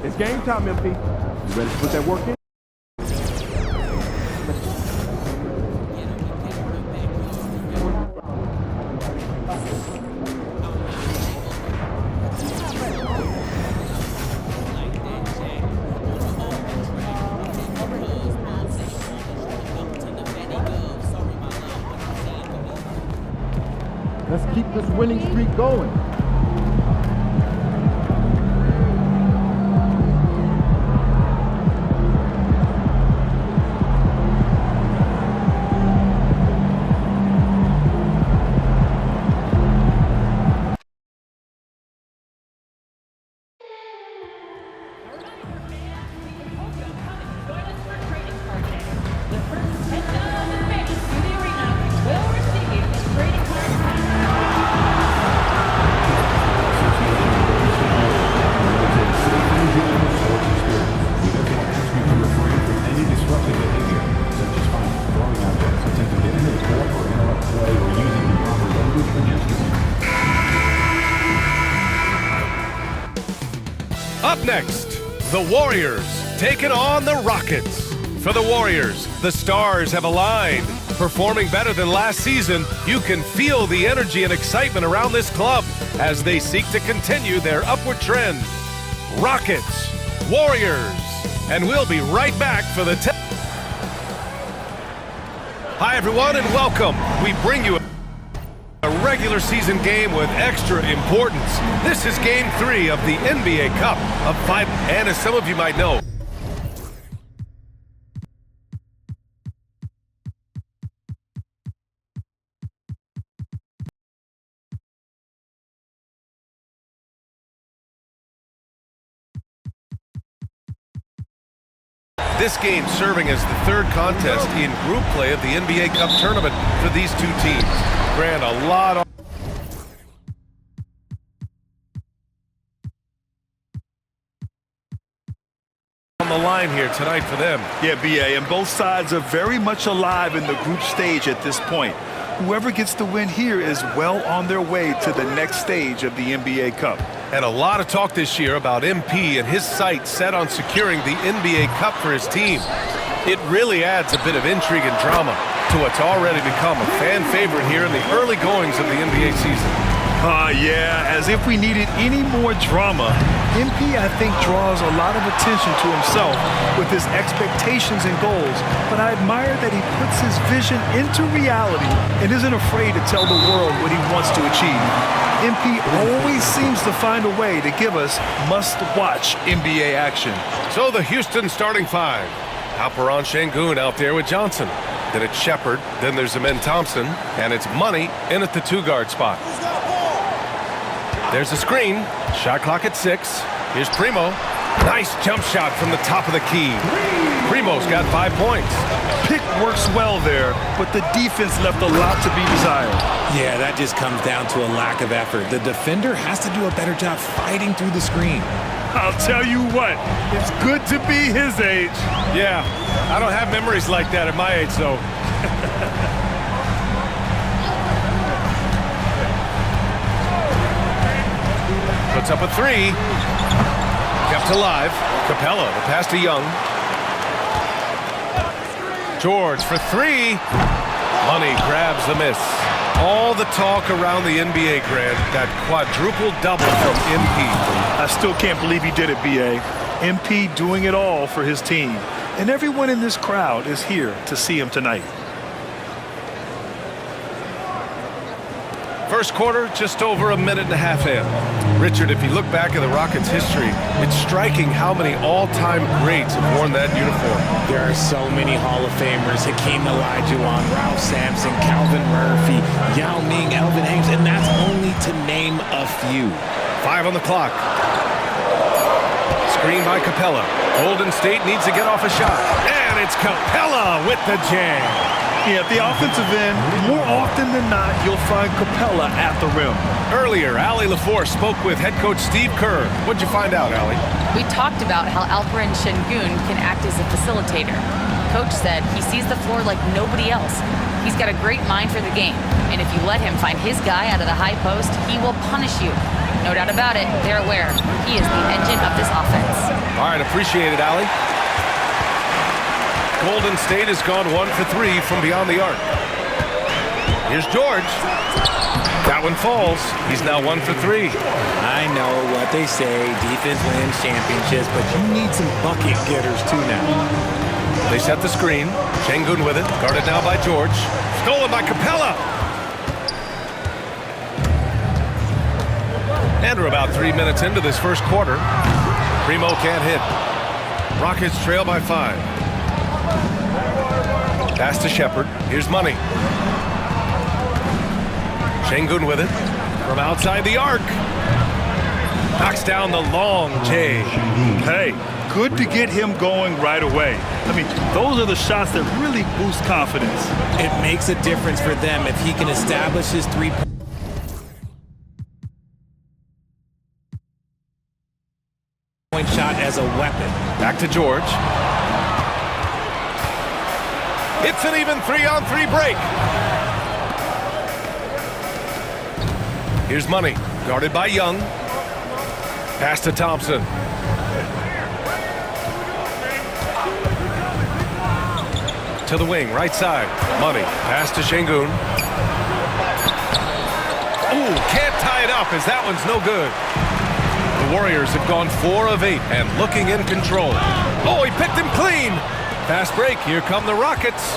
It's game time, MP. You ready to put that work in? Let's keep this winning streak going. Up next, the Warriors taking on the Rockets. For the Warriors, the stars have aligned. Performing better than last season, you can feel the energy and excitement around this club as they seek to continue their upward trend. Rockets, Warriors, and we'll be right back for the Hi everyone and welcome. We bring you a regular season game with extra importance. This is Game 3 of the NBA Cup of 5, and as some of you might know, this game serving as the third contest in group play of the NBA Cup tournament for these two teams. Grant, a lot on the line here tonight for them. Yeah, BA, and both sides are very much alive in the group stage at this point. Whoever gets the win here is well on their way to the next stage of the NBA Cup. And a lot of talk this year about MP and his sights set on securing the NBA Cup for his team. It really adds a bit of intrigue and drama to what's already become a fan favorite here in the early goings of the NBA season. Yeah, as if we needed any more drama. MP, I think, draws a lot of attention to himself with his expectations and goals, but I admire that he puts his vision into reality and isn't afraid to tell the world what he wants to achieve. MP always seems to find a way to give us must-watch NBA action. So the Houston starting five. Alperen Şengün out there with Johnson. Then it's Shepard, then there's Amen Thompson, and it's Money in at the two-guard spot. There's a screen. Shot clock at 6. Here's Primo. Nice jump shot from the top of the key. Primo's got 5 points. Pick works well there, but the defense left a lot to be desired. Yeah, that just comes down to a lack of effort. The defender has to do a better job fighting through the screen. I'll tell you what, it's good to be his age. Yeah, I don't have memories like that at my age, though. Puts up a 3. Kept alive. Capella, the pass to Young. George for 3. Money grabs the miss. All the talk around the NBA, Grant, that quadruple double from MP. I still can't believe he did it, BA. MP doing it all for his team. And everyone in this crowd is here to see him tonight. First quarter, just over a minute and a half in. Richard, if you look back at the Rockets' history, it's striking how many all-time greats have worn that uniform. There are so many Hall of Famers. Hakeem Olajuwon, Ralph Sampson, Calvin Murphy, Yao Ming, Elvin Hayes, and that's only to name a few. 5 on the clock. Screen by Capella. Golden State needs to get off a shot. And it's Capella with the jam. Yeah, at the offensive end, more often than not, you'll find Capella at the rim. Earlier, Allie LaForce spoke with head coach Steve Kerr. What'd you find out, Allie? We talked about how Alperen Şengün can act as a facilitator. Coach said he sees the floor like nobody else. He's got a great mind for the game, and if you let him find his guy out of the high post, he will punish you. No doubt about it, they're aware. He is the engine of this offense. All right, appreciate it, Allie. Golden State has gone 1 for 3 from beyond the arc. Here's George. That one falls. He's now 1 for 3. I know what they say, defense wins championships, but you need some bucket getters too now. They set the screen. Şengün with it. Guarded now by George. Stolen by Capella. And we're about 3 minutes into this first quarter. Primo can't hit. Rockets trail by 5. Pass to Shepherd. Here's Money. Şengün with it. From outside the arc. Knocks down the long J. Hey, good to get him going right away. I mean, those are the shots that really boost confidence. It makes a difference for them if he can establish his three-point shot as a weapon. Back to George. It's an even 3-on-3 break. Here's Money, guarded by Young. Pass to Thompson. To the wing, right side. Money, pass to Şengün. Ooh, can't tie it up as that one's no good. The Warriors have gone 4 of 8 and looking in control. Oh, he picked him clean. Fast break. Here come the Rockets.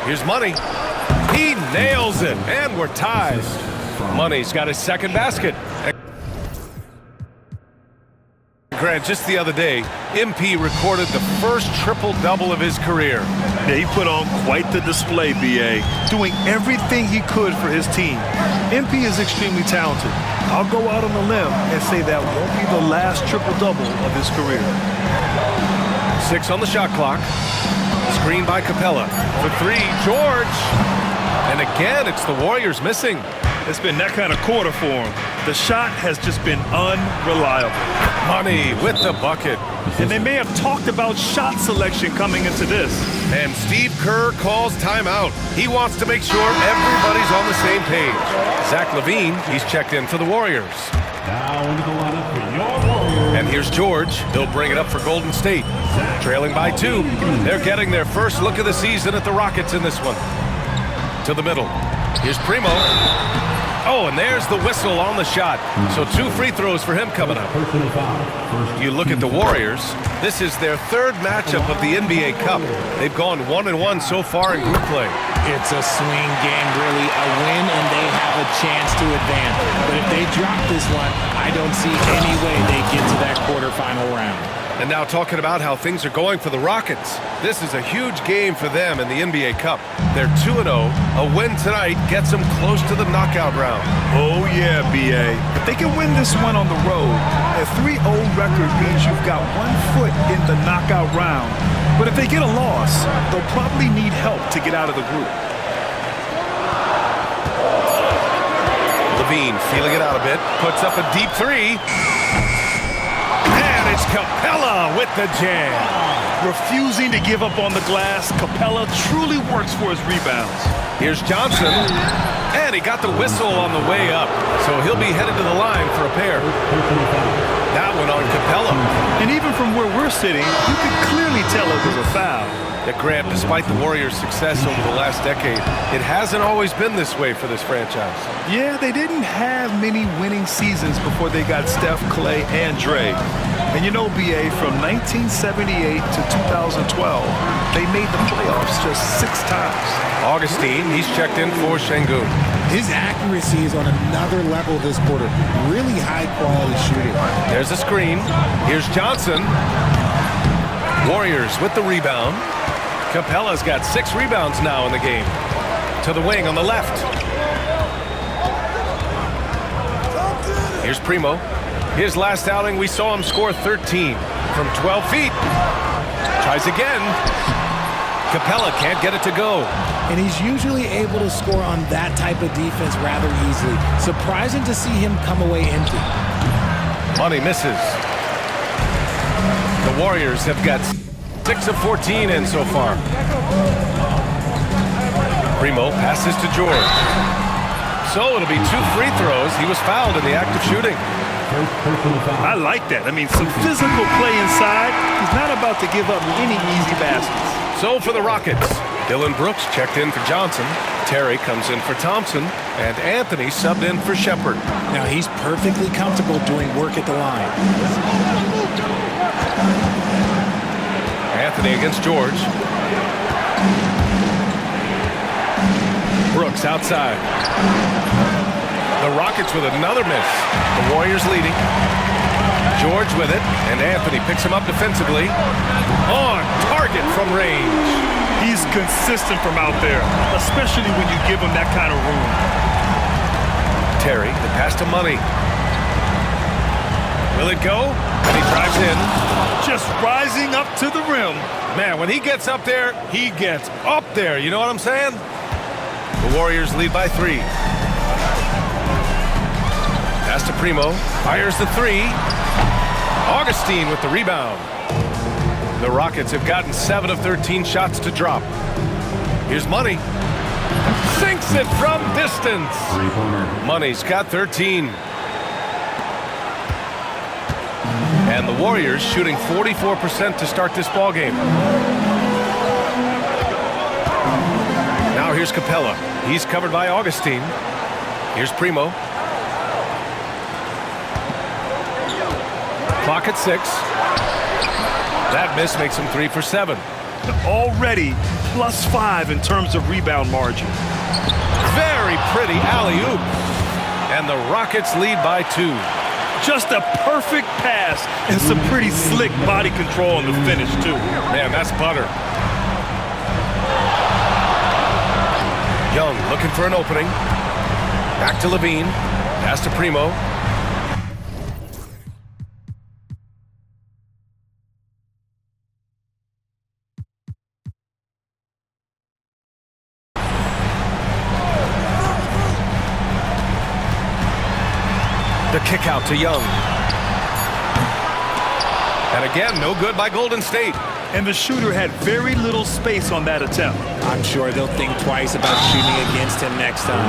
Here's Money. He nails it, and we're tied. Money's got his second basket. Grant, just the other day, MP recorded the first triple-double of his career. Yeah, he put on quite the display, B.A., doing everything he could for his team. MP is extremely talented. I'll go out on a limb and say that won't be the last triple-double of his career. 6 on the shot clock. Screen by Capella. For 3, George. And again, it's the Warriors missing. It's been that kind of quarter for him. The shot has just been unreliable. Money with the bucket. And they may have talked about shot selection coming into this. And Steve Kerr calls timeout. He wants to make sure everybody's on the same page. Zach LaVine, he's checked in for the Warriors. Now into the lineup for your Warriors. And here's George. He'll bring it up for Golden State. Trailing by 2. They're getting their first look of the season at the Rockets in this one. To the middle. Here's Primo. Oh, and there's the whistle on the shot. So 2 free throws for him coming up. You look at the Warriors. This is their 3rd matchup of the NBA Cup. They've gone 1-1 so far in group play. It's a swing game, really. A win, and they have a chance to advance. But if they drop this one, I don't see any way they get to that quarterfinal round. And now talking about how things are going for the Rockets. This is a huge game for them in the NBA Cup. They're 2-0. A win tonight gets them close to the knockout round. Oh, yeah, B.A. If they can win this one on the road, a 3-0 record means you've got 1 foot in the knockout round. But if they get a loss, they'll probably need help to get out of the group. LaVine feeling it out a bit. Puts up a deep 3. And it's Capella with the jam. Refusing to give up on the glass, Capella truly works for his rebounds. Here's Johnson. And he got the whistle on the way up. So he'll be headed to the line for a pair. That one on Capella. And even from where we're sitting, you could clearly tell it was a foul. That Grant, despite the Warriors' success over the last decade, it hasn't always been this way for this franchise. Yeah, they didn't have many winning seasons before they got Steph, Clay, and Dre. And you know, B.A., from 1978 to 2012, they made the playoffs just 6 times. Augustine, he's checked in for Şengün. His accuracy is on another level this quarter. Really high-quality shooting. There's a screen. Here's Johnson. Warriors with the rebound. Capella's got 6 rebounds now in the game. To the wing on the left. Here's Primo. His last outing, we saw him score 13 from 12 feet. Tries again. Capella can't get it to go. And he's usually able to score on that type of defense rather easily. Surprising to see him come away empty. Money misses. The Warriors have got 6 of 14 in so far. Primo passes to George. So it'll be 2 free throws. He was fouled in the act of shooting. First personal foul. I like that. I mean, some physical play inside. He's not about to give up any easy baskets. So for the Rockets, Dylan Brooks checked in for Johnson. Terry comes in for Thompson. And Anthony subbed in for Shepard. Now he's perfectly comfortable doing work at the line. Anthony against George. Brooks outside. The Rockets with another miss. The Warriors leading. George with it, and Anthony picks him up defensively. On target from range. He's consistent from out there, especially when you give him that kind of room. Terry, the pass to Money. Will it go? And he drives in. Just rising up to the rim. Man, when he gets up there, he gets up there. You know what I'm saying? The Warriors lead by 3. Pass to Primo. Fires the 3. Augustine with the rebound. The Rockets have gotten 7 of 13 shots to drop. Here's Money. Sinks it from distance. Money's got 13. And the Warriors shooting 44% to start this ball game. Now here's Capella. He's covered by Augustine. Here's Primo. Clock at 6. That miss makes him 3 for 7. Already +5 in terms of rebound margin. Very pretty alley-oop. And the Rockets lead by 2. Just a perfect pass and some pretty slick body control in the finish, too. Man, that's butter. Young looking for an opening. Back to Levine. Pass to Primo. The kick out to Young. And again, no good by Golden State. And the shooter had very little space on that attempt. I'm sure they'll think twice about shooting against him next time.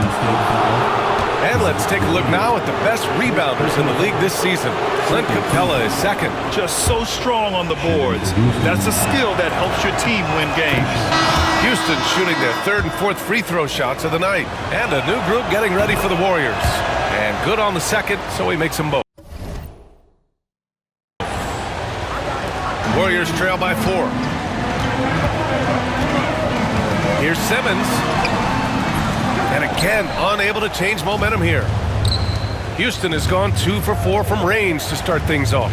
And let's take a look now at the best rebounders in the league this season. Clint Capella is second. Just so strong on the boards. That's a skill that helps your team win games. Houston shooting their 3rd and 4th free throw shots of the night. And a new group getting ready for the Warriors. And good on the second, so he makes them both. Warriors trail by 4. Here's Simmons. And again, unable to change momentum here. Houston has gone 2 for 4 from range to start things off.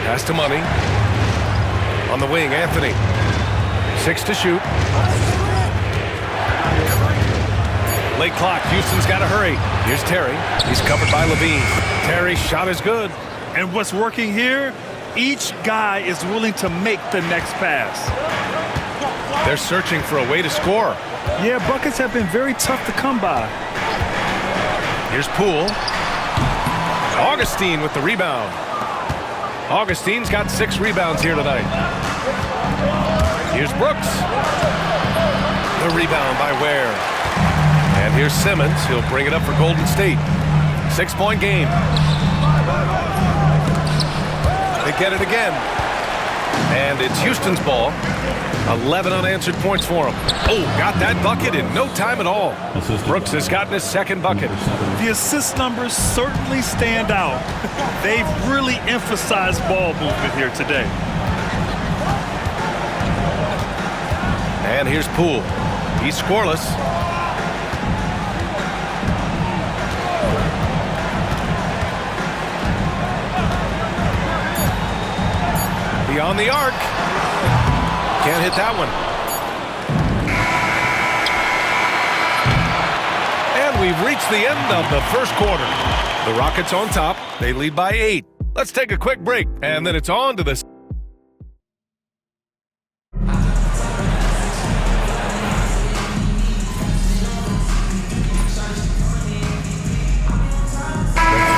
Pass to Money. On the wing, Anthony. 6 to shoot. Late clock. Houston's got to hurry. Here's Terry. He's covered by Levine. Terry's shot is good. And what's working here? Each guy is willing to make the next pass. They're searching for a way to score. Yeah, buckets have been very tough to come by. Here's Poole. Augustine with the rebound. Augustine's got 6 rebounds here tonight. Here's Brooks. The rebound by Ware. And here's Simmons. He'll bring it up for Golden State. 6-point game. They get it again. And it's Houston's ball. 11 unanswered points for him. Oh, got that bucket in no time at all. Brooks has gotten his 2nd bucket. The assist numbers certainly stand out. They've really emphasized ball movement here today. And here's Poole. He's scoreless. Beyond the arc. Can't hit that one. And we've reached the end of the first quarter. The Rockets on top. They lead by 8. Let's take a quick break, and then it's on to the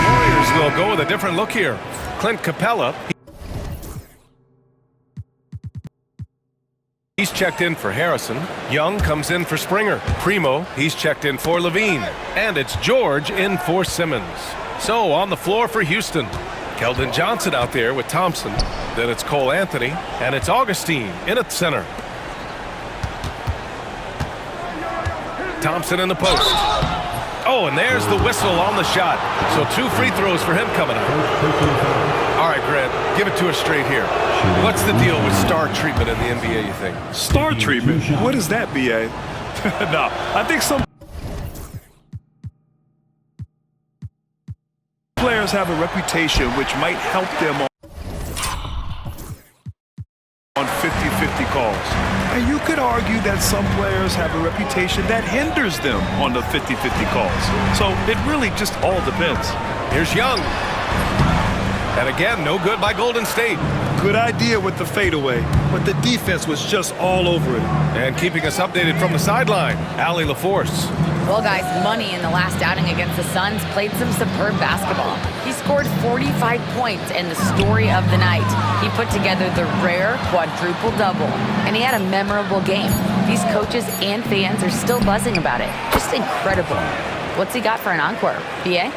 Warriors will go with a different look here. Clint Capella. He's checked in for Harrison. Young comes in for Springer. Primo, he's checked in for Levine. And it's George in for Simmons. So on the floor for Houston, Keldon Johnson out there with Thompson. Then it's Cole Anthony, and it's Augustine in at center. Thompson in the post. Oh, and there's the whistle on the shot. So 2 free throws for him coming up. All right, Grant, give it to us straight here. What's the deal with star treatment in the NBA, you think? Star treatment? What is that, B.A.? No, I think some players have a reputation which might help them on 50-50 calls. And you could argue that some players have a reputation that hinders them on the 50-50 calls. So it really just all depends. Here's Young. And again, no good by Golden State. Good idea with the fadeaway, but the defense was just all over it. And keeping us updated from the sideline, Allie LaForce. Well, guys, Money in the last outing against the Suns played some superb basketball. He scored 45 points in the story of the night. He put together the rare quadruple-double, and he had a memorable game. These coaches and fans are still buzzing about it. Just incredible. What's he got for an encore, B.A.?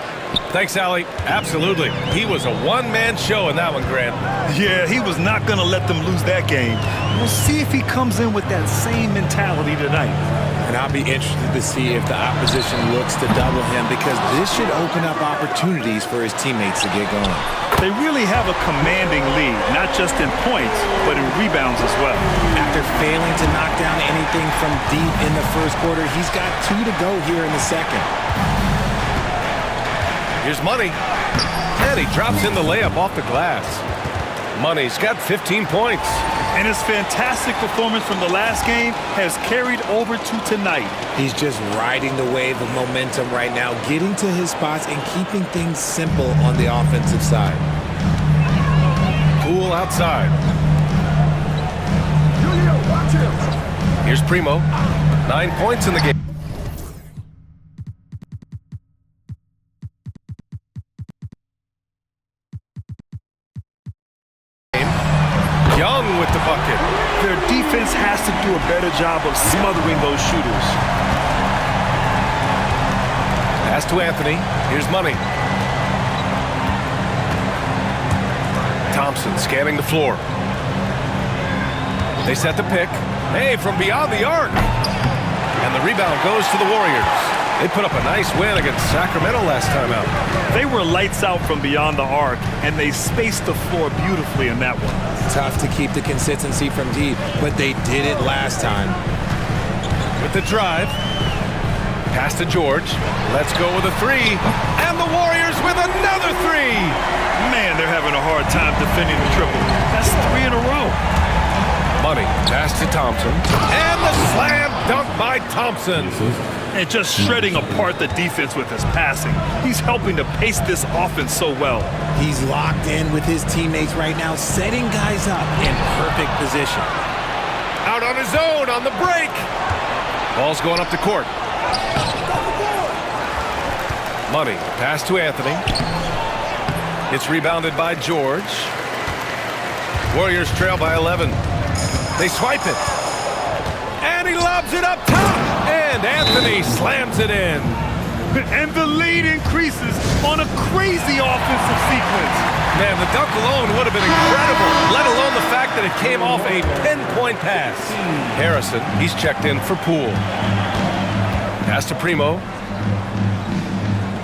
Thanks, Allie. Absolutely. He was a one-man show in that one, Grant. Yeah, he was not going to let them lose that game. We'll see if he comes in with that same mentality tonight. And I'll be interested to see if the opposition looks to double him, because this should open up opportunities for his teammates to get going. They really have a commanding lead, not just in points, but in rebounds as well. After failing to knock down anything from deep in the first quarter, he's got 2 to go here in the second. Here's Money. And he drops in the layup off the glass. Money's got 15 points. And his fantastic performance from the last game has carried over to tonight. He's just riding the wave of momentum right now, getting to his spots and keeping things simple on the offensive side. Poole outside. Here's Primo. 9 points in the game. Young with the bucket. Their defense has to do a better job of smothering those shooters. Pass to Anthony. Here's Money. Thompson scanning the floor. They set the pick. Hey, from beyond the arc. And the rebound goes to the Warriors. They put up a nice win against Sacramento last time out. They were lights out from beyond the arc, and they spaced the floor beautifully in that one. Tough to keep the consistency from deep, but they did it last time. With the drive. Pass to George. Let's go with a 3. And the Warriors with another 3. Man, they're having a hard time defending the triple. That's 3 in a row. Money. Pass to Thompson. And the slam dunk by Thompson. And just shredding apart the defense with his passing. He's helping to pace this offense so well. He's locked in with his teammates right now, setting guys up in perfect position. Out on his own on the break. Ball's going up the court. Money. Pass to Anthony. It's rebounded by George. Warriors trail by 11. They swipe it. And he lobs it up top. And Anthony slams it in. And the lead increases on a crazy offensive sequence. Man, the dunk alone would have been incredible, let alone the fact that it came off a pinpoint pass. Harrison, he's checked in for Poole. Pass to Primo.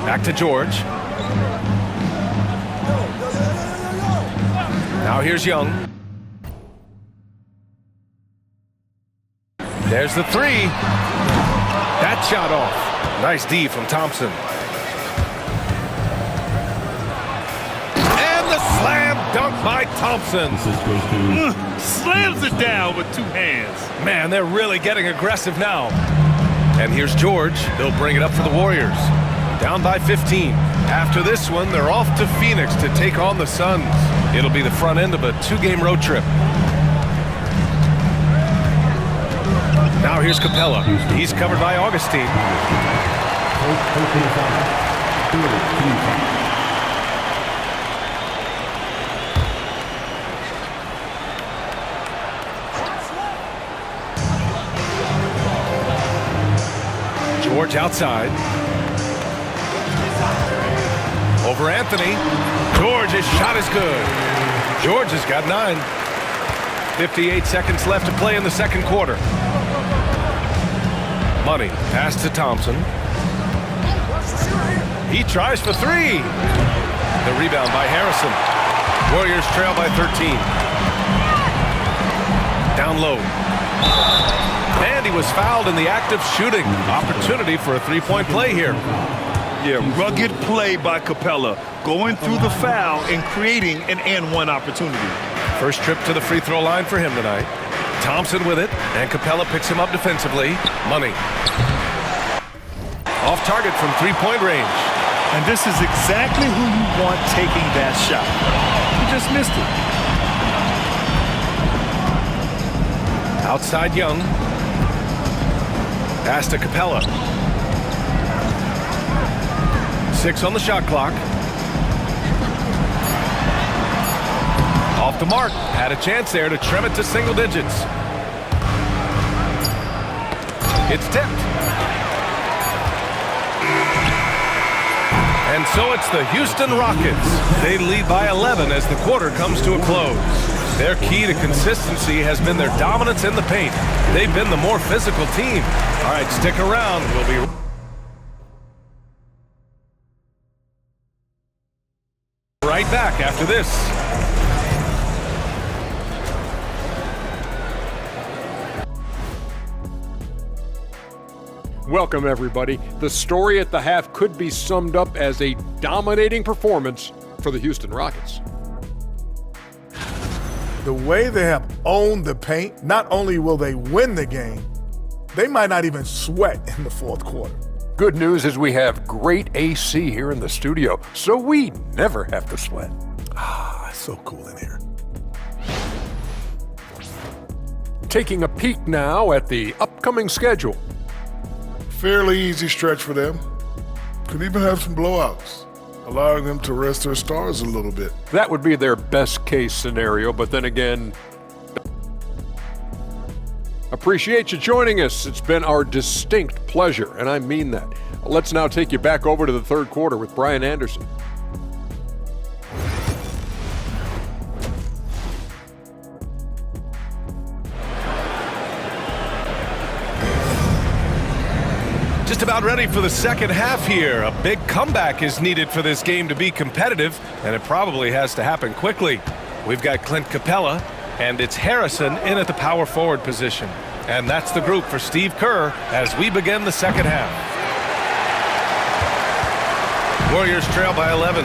Back to George. Now here's Young. There's the 3. That shot off. Nice D from Thompson. And the slam dunk by Thompson. Slams it down with 2 hands. Man, they're really getting aggressive now. And here's George. He'll bring it up for the Warriors. Down by 15. After this one, they're off to Phoenix to take on the Suns. It'll be the front end of a 2-game road trip. Now here's Capella. He's covered by Augustine. George outside. Over Anthony. George's shot is good. George has got 9. 58 seconds left to play in the second quarter. Money pass to Thompson. He tries for 3. The rebound by Harrison. Warriors trail by 13. Down low. And he was fouled in the act of shooting. Opportunity for a three-point play here. Yeah, rugged play by Capella, going through the foul and creating an and-one opportunity. First trip to the free throw line for him tonight. Thompson with it, and Capella picks him up defensively. Money. Off target from three-point range. And this is exactly who you want taking that shot. He just missed it. Outside Young. Pass to Capella. 6 on the shot clock. Off the mark. Had a chance there to trim it to single digits. It's tipped. And so it's the Houston Rockets. They lead by 11 as the quarter comes to a close. Their key to consistency has been their dominance in the paint. They've been the more physical team. All right, stick around. We'll be right back after this. Welcome, everybody. The story at the half could be summed up as a dominating performance for the Houston Rockets. The way they have owned the paint, not only will they win the game, they might not even sweat in the fourth quarter. Good news is we have great AC here in the studio, so we never have to sweat. Ah, it's so cool in here. Taking a peek now at the upcoming schedule. Fairly easy stretch for them. Could even have some blowouts, allowing them to rest their stars a little bit. That would be their best case scenario, but then again, appreciate you joining us. It's been our distinct pleasure, and I mean that. Let's now take you back over to the third quarter with Brian Anderson. Just about ready for the second half here. A big comeback is needed for this game to be competitive, and it probably has to happen quickly. We've got Clint Capella, and it's Harrison in at the power forward position. And that's the group for Steve Kerr as we begin the second half. Warriors trail by 11.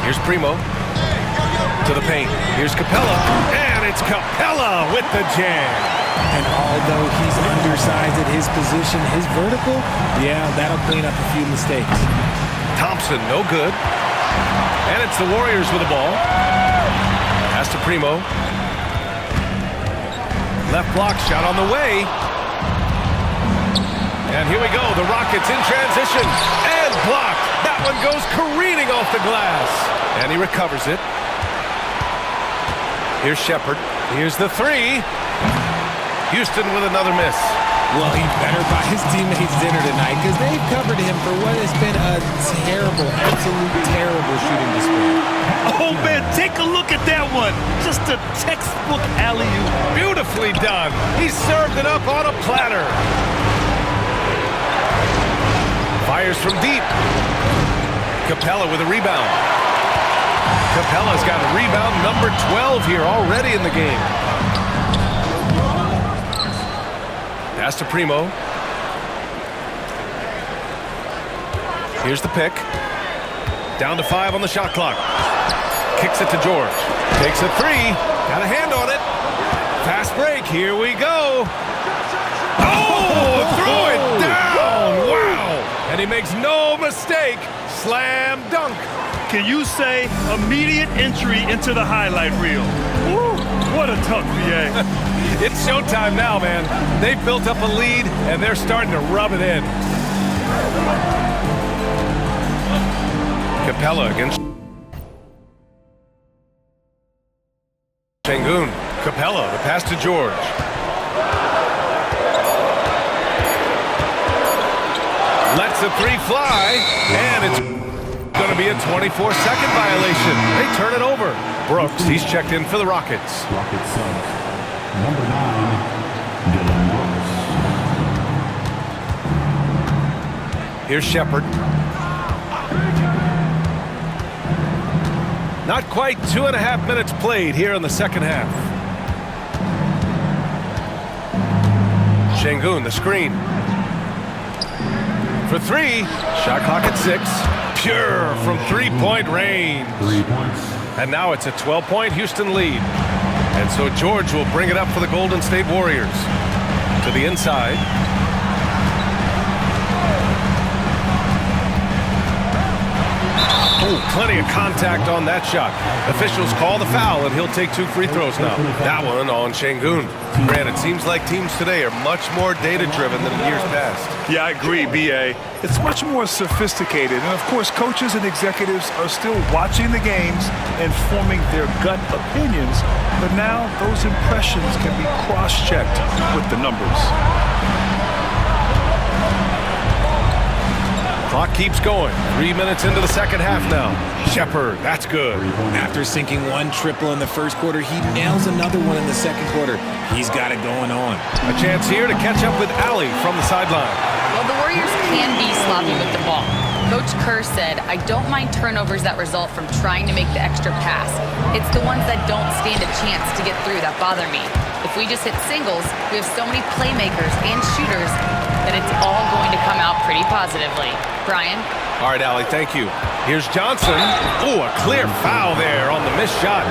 Here's Primo to the paint. Here's Capella, and it's Capella with the jam. And although he's undersized at his position, his vertical, yeah, that'll clean up a few mistakes. Thompson, no good. And it's the Warriors with the ball. Pass to Primo. Left block shot on the way. And here we go, the Rockets in transition. And blocked. That one goes careening off the glass. And he recovers it. Here's Shepherd. Here's the three. Houston with another miss. Well, he better buy his teammates dinner tonight because they've covered him for what has been a terrible, absolute terrible shooting display. Oh, man, take a look at that one. Just a textbook alley-oop. Beautifully done. He served it up on a platter. Fires from deep. Capella with a rebound. Capella's got a rebound number 12 here already in the game. Pass to Primo. Here's the pick. Down to 5 on the shot clock. Kicks it to George. Takes a three. Got a hand on it. Fast break. Here we go. Oh, threw it down. Wow. And he makes no mistake. Slam dunk. Can you say immediate entry into the highlight reel? Woo, what a dunk, PA. It's showtime now, man. They've built up a lead, and they're starting to rub it in. Capella against Sengun. Capella, the pass to George. Lets the three fly, and it's going to be a 24-second violation. They turn it over. Brooks, he's checked in for the Rockets. Rockets subs. Number 9, Dylan Brooks. Here's Shepard. Not quite 2.5 minutes played here in the second half. Şengün, the screen. For three, shot clock at 6. Pure from three-point range. 3 points. And now it's a 12-point Houston lead. And so George will bring it up for the Golden State Warriors. To the inside. Oh, plenty of contact on that shot. Officials call the foul, and he'll take 2 free throws now. That one on Şengün. Grant, it seems like teams today are much more data-driven than in years past. Yeah, I agree, B.A. It's much more sophisticated. And, of course, coaches and executives are still watching the games and forming their gut opinions. But now those impressions can be cross-checked with the numbers. Clock keeps going. 3 minutes into the second half now. Shepard, that's good. After sinking one triple in the first quarter, he nails another one in the second quarter. He's got it going on. A chance here to catch up with Ali from the sideline. Well, the Warriors can be sloppy with the ball. Coach Kerr said, I don't mind turnovers that result from trying to make the extra pass. It's the ones that don't stand a chance to get through that bother me. If we just hit singles, we have so many playmakers and shooters that it's all going to come out pretty positively. Brian? All right, Ali, thank you. Here's Johnson. Oh, a clear foul there on the missed shot.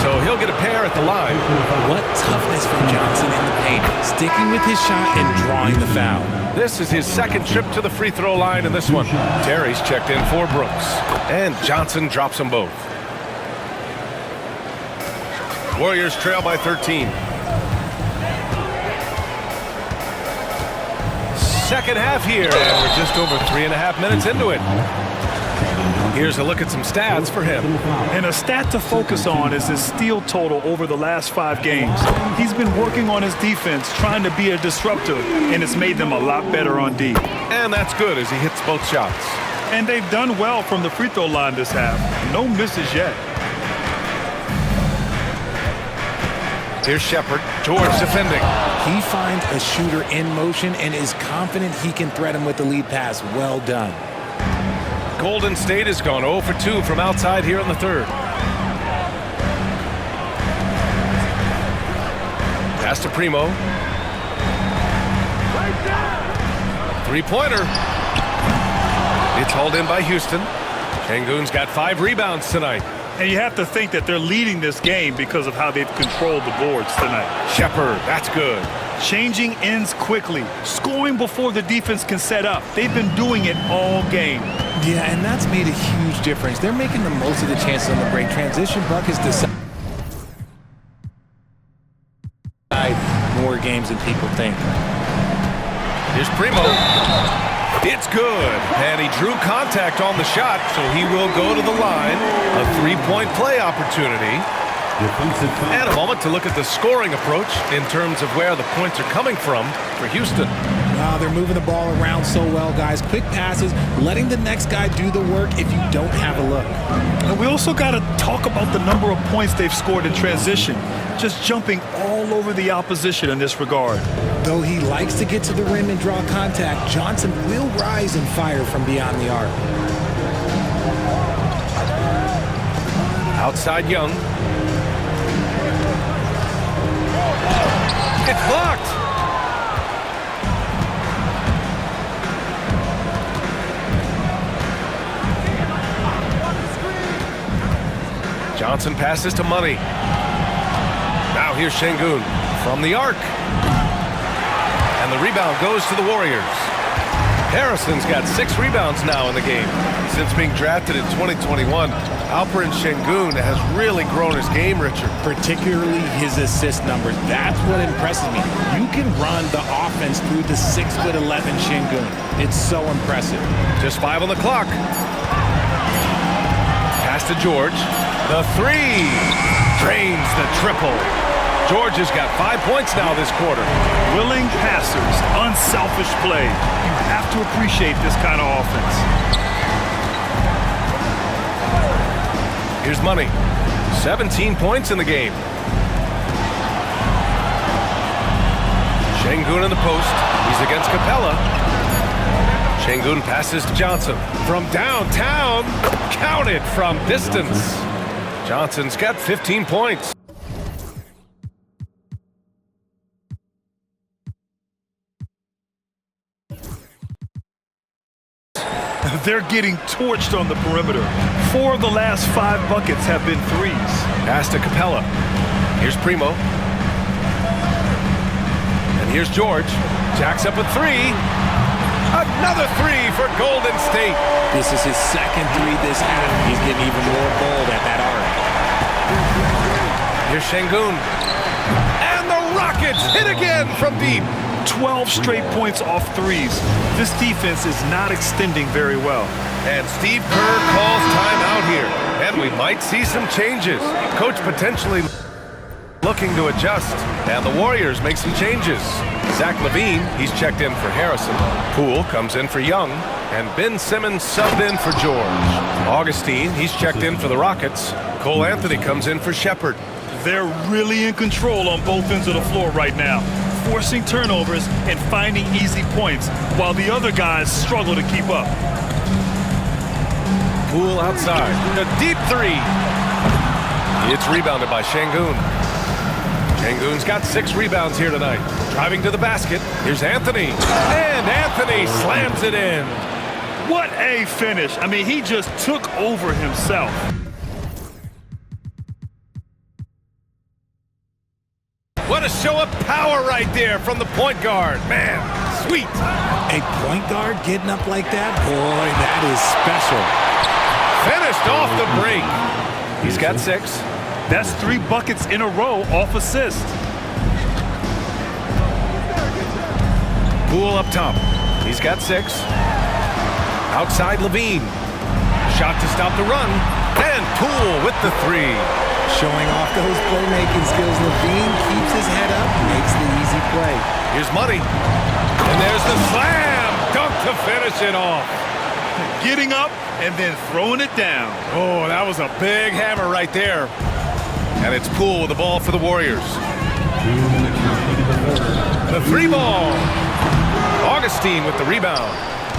So he'll get a pair at the line. What toughness from Johnson in the paint, sticking with his shot and drawing the foul. This is his second trip to the free throw line in this one. Terry's checked in for Brooks. And Johnson drops them both. Warriors trail by 13. Second half here, and we're just over 3.5 minutes into it. Here's a look at some stats for him. And a stat to focus on is his steal total over the last 5 games. He's been working on his defense, trying to be a disruptor, and it's made them a lot better on D. And that's good as he hits both shots. And they've done well from the free throw line this half. No misses yet. Here's Shepard. George defending. He finds a shooter in motion and is confident he can thread him with the lead pass. Well done. Golden State has gone 0 for 2 from outside here in the third. Pass to Primo. Three-pointer. It's hauled in by Houston. Şengün's got 5 rebounds tonight. And you have to think that they're leading this game because of how they've controlled the boards tonight. Shepard, that's good. Changing ends quickly, scoring before the defense can set up. They've been doing it all game. Yeah, and that's made a huge difference. They're making the most of the chances on the break. Transition buckets decide more games than people think. Here's Primo. It's good, and he drew contact on the shot, so he will go to the line. A 3-point play opportunity. And a moment to look at the scoring approach in terms of where the points are coming from for Houston. Wow, they're moving the ball around so well, guys. Quick passes, letting the next guy do the work if you don't have a look. And we also got to talk about the number of points they've scored in transition. Just jumping all over the opposition in this regard. Though he likes to get to the rim and draw contact, Johnson will rise and fire from beyond the arc. Outside Young. It's blocked. Johnson passes to Money. Now here's Şengün from the arc. And the rebound goes to the Warriors. Harrison's got 6 rebounds now in the game. Since being drafted in 2021, Alperen Şengün has really grown his game, Richard. Particularly his assist numbers. That's what impresses me. You can run the offense through the 6'11" Şengün. It's so impressive. Just 5 on the clock. Pass to George. The 3. Drains the triple. George has got 5 points now this quarter. Willing passers, unselfish play. You have to appreciate this kind of offense. Here's Money. 17 points in the game. Şengün in the post. He's against Capella. Şengün passes to Johnson. From downtown, counted from distance. Johnson's got 15 points. They're getting torched on the perimeter. 4 of the last 5 buckets have been threes. Pass to Capella. Here's Primo. And here's George. Jacks up a 3. Another 3 for Golden State. This is his second 3 this half. He's getting even more bold at that arc. Here's Şengün. And the Rockets hit again from deep. 12 straight points off threes. This defense is not extending very well. And Steve Kerr calls timeout here. And we might see some changes. Coach potentially looking to adjust. And the Warriors make some changes. Zach LaVine, he's checked in for Harrison. Poole comes in for Young. And Ben Simmons subbed in for George. Augustine, he's checked in for the Rockets. Cole Anthony comes in for Shepherd. They're really in control on both ends of the floor right now, forcing turnovers and finding easy points while the other guys struggle to keep up. Poole outside. A deep 3. It's rebounded by Şengün. Şengün's got 6 rebounds here tonight. Driving to the basket. Here's Anthony. And Anthony slams it in. What a finish. I mean, he just took over himself. What a show of power right there from the point guard. Man, sweet. A point guard getting up like that? Boy, that is special. Finished off the break. He's got 6. That's 3 buckets in a row off assist. Poole up top. He's got 6. Outside LaVine. Shot to stop the run. And Poole with the 3. Showing off those playmaking skills. LaVine keeps his head up, makes the easy play. Here's Money. And there's the slam. Dunk to finish it off. Getting up and then throwing it down. Oh, that was a big hammer right there. And it's Poole with the ball for the Warriors. The 3 ball. Augustine with the rebound.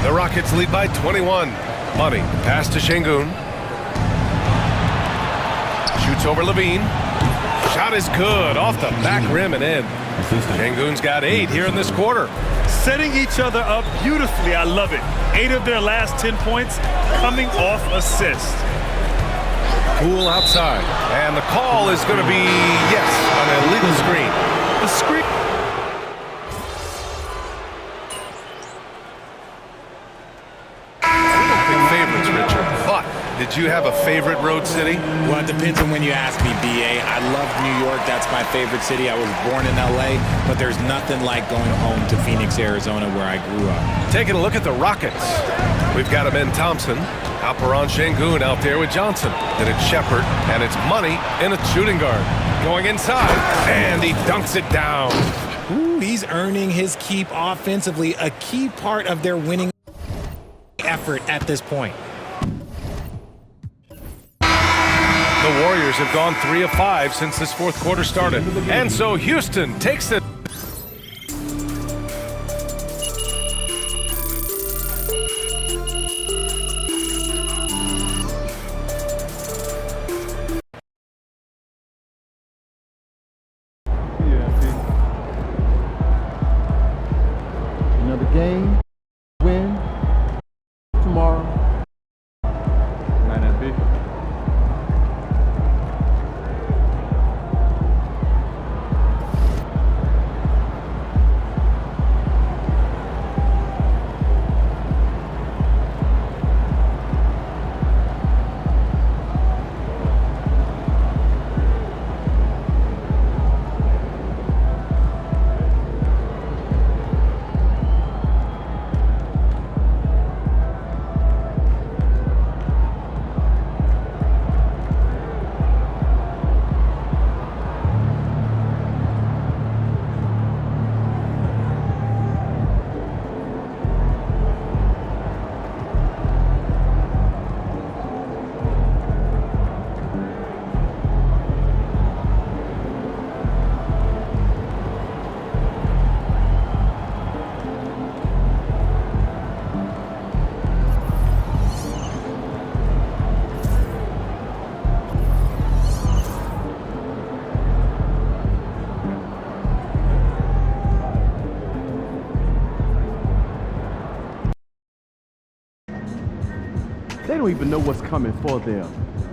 The Rockets lead by 21. Money. Pass to Şengün. Shoots over LaVine. Shot is good. Off the back rim and in. Şengün's got 8 here in this quarter. Setting each other up beautifully. I love it. 8 of their last 10 points coming off assist. Poole outside. And the call is going to be, yes, an illegal screen. The screen. Big favorites, Richard. But did you have a favorite road city? Well, it depends on when you ask me, B.A. I love New York. That's my favorite city. I was born in L.A., but there's nothing like going home to Phoenix, Arizona, where I grew up. Taking a look at the Rockets. We've got Ben Thompson. Alperen Şengün out there with Johnson. Then it's Shepherd, and it's Money in a shooting guard. Going inside, and he dunks it down. Ooh, he's earning his keep offensively, a key part of their winning effort at this point. The Warriors have gone 3 of 5 since this fourth quarter started. And so Houston takes it. Another game, win, tomorrow. Might not be. don't even know what's coming for them.